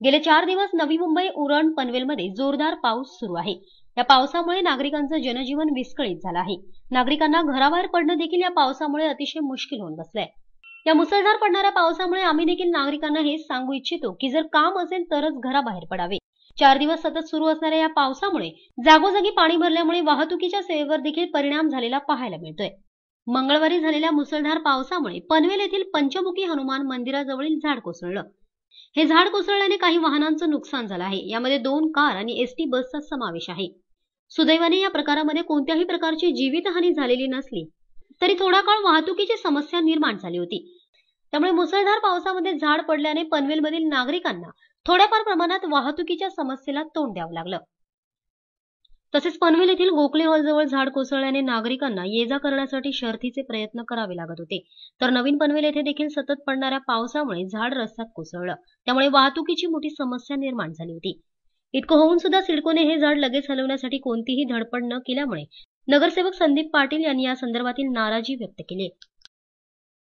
गेले 4 दिवस नवी मुंबई, उरण, पनवेलमध्ये जोरदार पाऊस सुरू आहे. या पावसामुळे नागरिकांचं जनजीवन विस्कळीत झालं आहे. नागरिकांना घराबाहेर पडणं देखील या पावसामुळे अतिशय मुश्किल होऊन बसलंय. या मुसळधार पडणाऱ्या पावसामुळे आम्ही देखील नागरिकांना हेच सांगू इच्छितो की जर काम असेल तरच घराबाहेर पडावे. 4 दिवस सतत सुरू असणाऱ्या या पावसामुळे जागोजागी पाणी भरल्यामुळे वाहतुकीच्या सेवेवर देखील परिणाम झालेला पाहायला मिळतोय. मंगळवारी झालेल्या मुसळधार पावसामुळे पनवेल येथील पंचमुखी हनुमान मंदिराजवळील झाड कोसळलं. हे झाड कोसळल्याने काही वाहनांचं नुकसान झालं आहे. यामध्ये 2 कार आणि एसटी बसचा समावेश आहे. सुदैवाने या प्रकारामध्ये कोणत्याही प्रकारची जीवितहानी झालेली नसली तरी थोडा काळ वाहतुकीची समस्या निर्माण झाली होती. त्यामुळे मुसळधार पावसामध्ये झाड पडल्याने पनवेलमधील नागरिकांना थोड्याफार प्रमाणात वाहतुकीच्या समस्येला तोंड द्यावं लागलं. तसेच पनवेल येथील गोखले हॉलजवळ झाड कोसळल्याने नागरिकांना ये-जा करण्यासाठी शर्थीचे प्रयत्न करावे लागत होते. तर नवीन पनवेल येथे देखील सतत पडणाऱ्या पावसामुळे झाड रस्त्यात कोसळलं. त्यामुळे वाहतुकीची मोठी समस्या निर्माण झाली होती. इतकं होऊन सुद्धा सिडकोने हे झाड लगेच हलवण्यासाठी कोणतीही धडपड न केल्यामुळे नगरसेवक संदीप पाटील यांनी या संदर्भातील नाराजी व्यक्त केली.